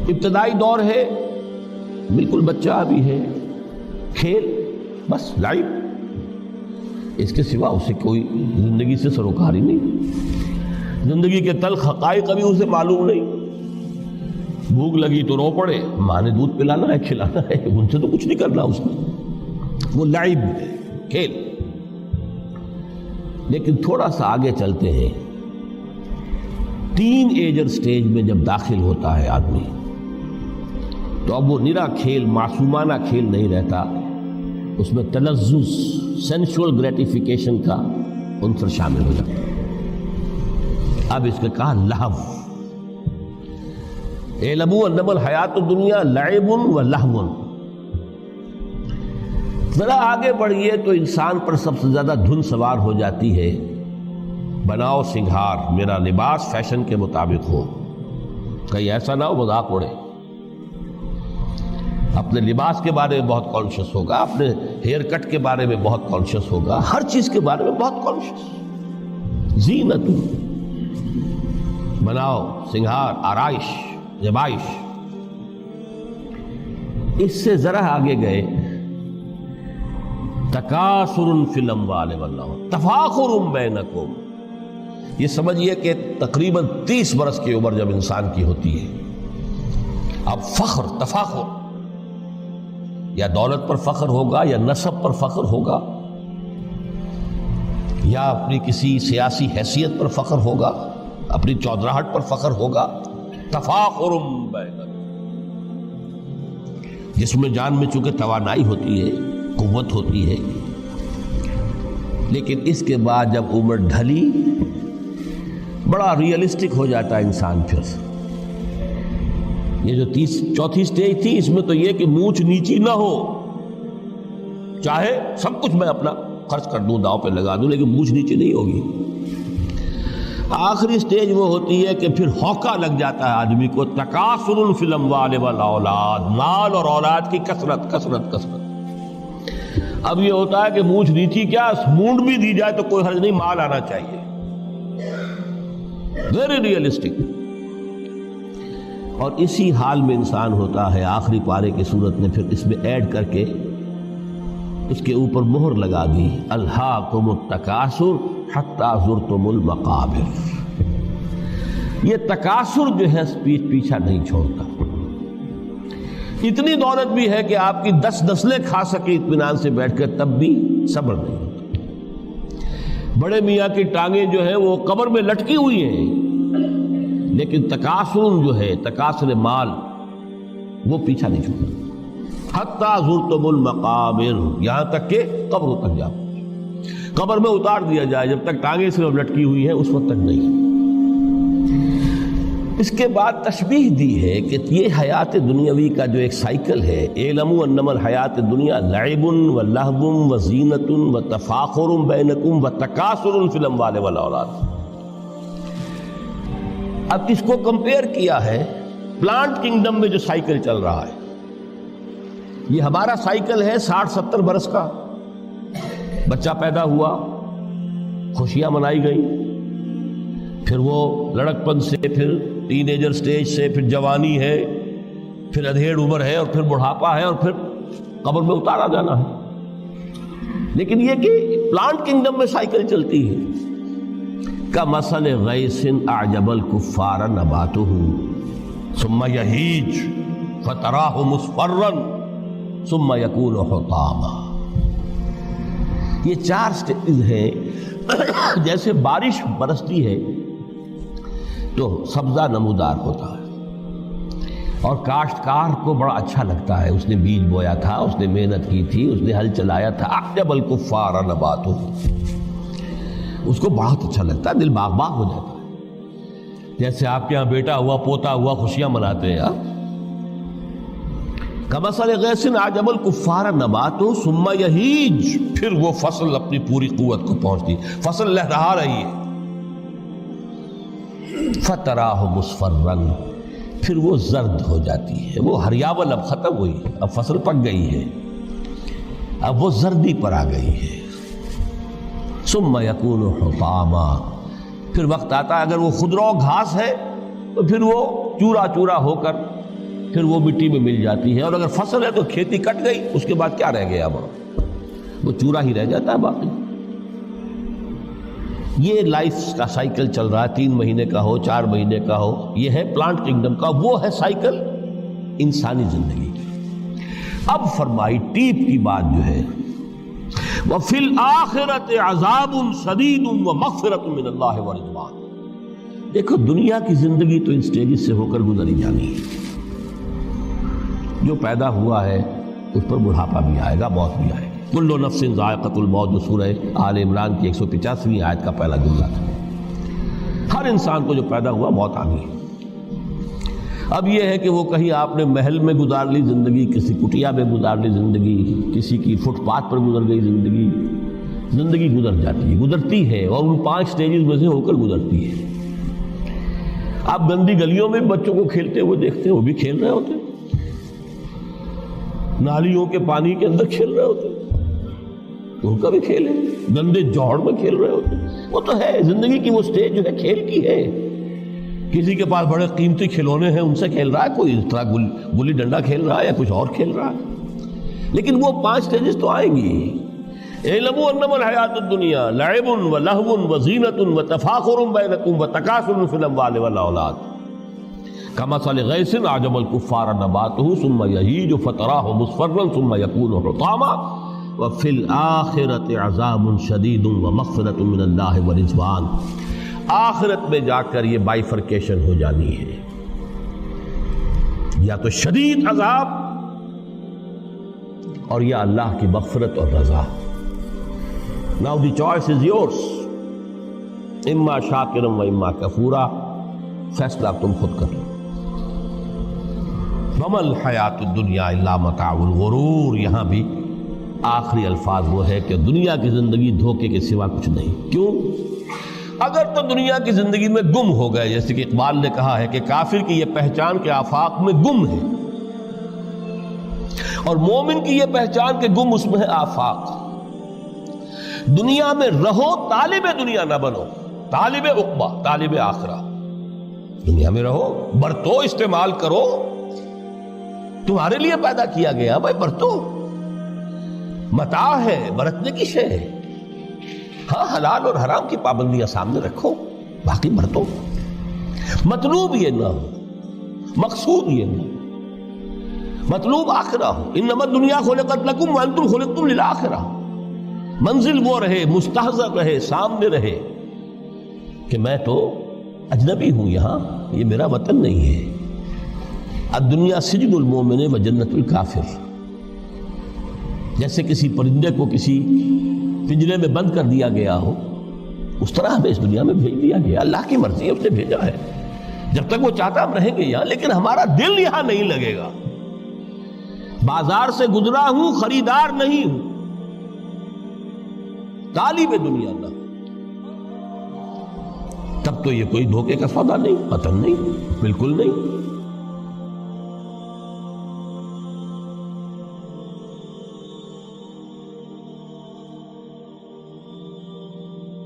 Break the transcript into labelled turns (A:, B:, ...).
A: ابتدائی دور ہے، بالکل بچہ ابھی ہے، کھیل بس لائف، اس کے سوا اسے کوئی زندگی سے سروکار ہی نہیں، زندگی کے تلخ حقائق ابھی اسے معلوم نہیں۔ بھوک لگی تو رو پڑے، ماں نے دودھ پلانا ہے، کھلانا ہے، ان سے تو کچھ نہیں کرنا اس نے، وہ لائب ہے، کھیل۔ لیکن تھوڑا سا آگے چلتے ہیں، ٹین ایجر سٹیج میں جب داخل ہوتا ہے آدمی تو اب وہ نرا کھیل، معصومانہ کھیل نہیں رہتا، اس میں تلذذ، سینشول گریٹیفیکیشن کا عنصر شامل ہو جاتا ہے۔ اب اس کا کہا لہو، اعلموا انما الحیات الدنیا لعب و لہو۔ ذرا آگے بڑھیے تو انسان پر سب سے زیادہ دھن سوار ہو جاتی ہے، بناؤ سنگھار، میرا لباس فیشن کے مطابق ہو، کہیں ایسا نہ ہو مذاق اڑے۔ اپنے لباس کے بارے میں بہت کانشیس ہوگا، اپنے ہیئر کٹ کے بارے میں بہت کانشیس ہوگا، ہر چیز کے بارے میں بہت کانشیس۔ زینت، بناؤ سنگھار، آرائش، زیبائش۔ اس سے ذرا آگے گئے، تکاثر فی الاموال والانفس، تفاخر بینکم۔ یہ سمجھیے کہ تقریباً 30 برس کی عمر جب انسان کی ہوتی ہے، اب فخر، تفاخر، یا دولت پر فخر ہوگا، یا نسب پر فخر ہوگا، یا اپنی کسی سیاسی حیثیت پر فخر ہوگا، اپنی چودراہٹ پر فخر ہوگا۔ تفاخر بینکم، جس میں جان میں چونکہ توانائی ہوتی ہے، قوت ہوتی ہے، لیکن اس کے بعد جب عمر ڈھلی، بڑا ریئلسٹک ہو جاتا ہے انسان۔ پھر یہ جو چوتھی سٹیج تھی، اس میں تو یہ کہ مونچھ نیچی نہ ہو، چاہے سب کچھ میں اپنا خرچ کر دوں، داؤ پہ لگا دوں، لیکن مونچھ نیچی نہیں ہوگی۔ آخری سٹیج وہ ہوتی ہے کہ پھر ہوکا لگ جاتا ہے آدمی کو، تکاثر فی الاموال والاولاد، مال اور اولاد کی کثرت کثرت کثرت۔ اب یہ ہوتا ہے کہ مونچھ نیچی کیا، مونڈ بھی دی جائے تو کوئی حرج نہیں، مال آنا چاہیے، ویری ریئلسٹک۔ اور اسی حال میں انسان ہوتا ہے، آخری پارے کی صورت نے پھر اس میں ایڈ کر کے اس کے اوپر مہر لگا دی، الہاکم التکاثر حتی زرتم المقابر۔ یہ تکاثر جو ہے پیچھا نہیں چھوڑتا۔ اتنی دولت بھی ہے کہ آپ کی 10 نسلیں کھا سکے اطمینان سے بیٹھ کر، تب بھی صبر نہیں ہوتا۔ بڑے میاں کی ٹانگیں جو ہیں وہ قبر میں لٹکی ہوئی ہیں، لیکن تکاثر جو ہے، تکاثر مال، وہ پیچھا نہیں چھوڑتا۔ حتی زرتم المقابر، یہاں تک کہ قبر تک جاؤ، قبر میں اتار دیا جائے، جب تک ٹانگیں صرف لٹکی ہوئی ہیں اس وقت تک نہیں۔ اس کے بعد تشبیہ دی ہے کہ یہ حیات دنیاوی کا جو ایک سائیکل ہے، اعلموا انما الحیات الدنیا لعب و لہو و زینت و تفاخر بینکم و تکاثر فی الاموال والاولاد۔ اب اس کو کمپیئر کیا ہے پلانٹ کنگڈم میں جو سائیکل چل رہا ہے۔ یہ ہمارا سائیکل ہے 60-70 برس کا، بچہ پیدا ہوا، خوشیاں منائی گئی، پھر وہ لڑکپن سے، پھر ٹین ایجر سٹیج سے، پھر جوانی ہے، پھر ادھیڑ عمر ہے، اور پھر بڑھاپا ہے، اور پھر قبر میں اتارا جانا ہے۔ لیکن یہ کہ پلانٹ کنگڈم میں سائیکل چلتی ہے، کمثل غیث اعجب الکفار نباتہ ثم یہیج فتراہ مصفرا ثم یکون حطاما۔ یہ 4 سٹیج ہیں۔ جیسے بارش برستی ہے تو سبزہ نمودار ہوتا ہے، اور کاشتکار کو بڑا اچھا لگتا ہے، اس نے بیج بویا تھا، اس نے محنت کی تھی، اس نے ہل چلایا تھا، اعجب الکفار نباتہ، اس کو بہت اچھا لگتا ہے، دل باغ باغ ہو جاتا ہے۔ جیسے آپ کے یہاں بیٹا ہوا، پوتا ہوا، خوشیاں مناتے ہیں آپ۔ کمثل غیث اعجب الکفار نباتہ ثم یہیج، پھر وہ فصل اپنی پوری قوت کو پہنچتی، فصل لہرا رہی ہے، فتراہ مصفرا، پھر وہ زرد ہو جاتی ہے، وہ ہریاول اب ختم ہوئی، اب فصل پک گئی ہے، اب وہ زردی پر آ گئی ہے۔ ثم یکون حطاما، پھر وقت آتا ہے اگر وہ خضرو گھاس ہے تو پھر وہ چورا چورا ہو کر پھر وہ مٹی میں مل جاتی ہے، اور اگر فصل ہے تو کھیتی کٹ گئی، اس کے بعد کیا رہ گیا وہاں؟ وہ چورا ہی رہ جاتا ہے باقی۔ یہ لائف کا سائیکل چل رہا ہے، 3 مہینے کا ہو، 4 مہینے کا ہو، یہ ہے پلانٹ کنگڈم کا، وہ ہے سائیکل انسانی زندگی کی۔ اب فرمائی ٹیپ کی بات جو ہے، وَفِي الْآخِرَةِ عَذَابٌ شَدِيدٌ وَمَغْفِرَةٌ مِّنَ اللَّهِ وَرِضْوَانٌ۔ دیکھو دنیا کی زندگی تو ان سٹیجز سے ہو کر گزری جانی ہے، جو پیدا ہوا ہے اس پر بڑھاپا بھی آئے گا، موت بھی آئے گی۔ کل نفس ذائقۃ الموت، جو سورہ آل عمران کی 185ویں آیت کا پہلا جملہ تھا۔ ہر انسان کو جو پیدا ہوا موت آنی ہے۔ اب یہ ہے کہ وہ کہیں آپ نے محل میں گزار لی زندگی، کسی کٹیا میں گزار لی زندگی، کسی کی فٹ پاتھ پر گزر گئی زندگی، زندگی گزر جاتی ہے، گزرتی ہے، اور ان 5 سٹیجز میں سے ہو کر گزرتی ہے۔ آپ گندی گلیوں میں بچوں کو کھیلتے ہوئے دیکھتے ہیں، وہ بھی کھیل رہے ہوتے ہیں، نالیوں کے پانی کے اندر کھیل رہے ہوتے ہیں، ان کا بھی کھیل ہے، گندے جوہڑ میں کھیل رہے ہوتے ہیں۔ وہ تو ہے زندگی کی وہ سٹیج جو ہے کھیل کی ہے۔ کسی کے پاس بڑے قیمتی کھلونے ہیں، ان سے کھیل رہا ہے، کوئی اس طرح گلی ڈنڈا کھیل رہا ہے یا کچھ اور کھیل رہا ہے، لیکن وہ 5 سٹیجز تو آئیں گی۔ اعلموا انما الحیات الدنیا لعب ولہو وزینۃ وتفاخر بینکم وتکاثر فی الاموال والاولاد کمثل غیث اعجب الکفار نباتہ ثم یہیج فتراہ مصفرا ثم یکون حطاما وفی الآخرۃ عذاب شدید ومغفرۃ من اللہ ورضوان۔ آخرت میں جا کر یہ بائیفرکیشن ہو جانی ہے، یا تو شدید عذاب اور یا اللہ کی مغفرت اور رضا۔ Now the choice is yours، اما شاکرا و اما کفورا، فیصلہ تم خود کر لو۔ وما الحیات الدنیا الا متاع الغرور، یہاں بھی آخری الفاظ وہ ہے کہ دنیا کی زندگی دھوکے کے سوا کچھ نہیں۔ کیوں؟ اگر تو دنیا کی زندگی میں گم ہو گئے، جیسے کہ اقبال نے کہا ہے کہ کافر کی یہ پہچان کے آفاق میں گم ہے، اور مومن کی یہ پہچان کے گم اس میں ہے آفاق۔ دنیا میں رہو، طالب دنیا نہ بنو، طالب عقبہ، طالب آخرہ۔ دنیا میں رہو، برتو، استعمال کرو، تمہارے لیے پیدا کیا گیا، بھائی برتو، متاع ہے، برتنے کی شے ہے۔ ہاں حلال اور حرام کی پابندیاں سامنے رکھو، باقی برتو۔ مطلوب یہ نہ ہو، مقصود یہ نہ ہو، مطلوب آخرہ ہو۔ انما الدنیا خلقت لکم وانتم خلقتم للآخرہ۔ منزل وہ رہے، مستحضر رہے، سامنے رہے کہ میں تو اجنبی ہوں، یہاں یہ میرا وطن نہیں ہے۔ الدنیا سجن المومن و جنت الکافر۔ جیسے کسی پرندے کو کسی پنجرے میں بند کر دیا گیا ہو، اس طرح ہمیں اس دنیا میں بھیج دیا گیا، اللہ کی مرضی ہے، اس نے بھیجا ہے۔ جب تک وہ چاہتا ہم رہیں گے یہاں، لیکن ہمارا دل یہاں نہیں لگے گا۔ بازار سے گزرا ہوں، خریدار نہیں ہوں، طالب دنیا نہ، تب تو یہ کوئی دھوکے کا سودا نہیں، وطن نہیں، بالکل نہیں۔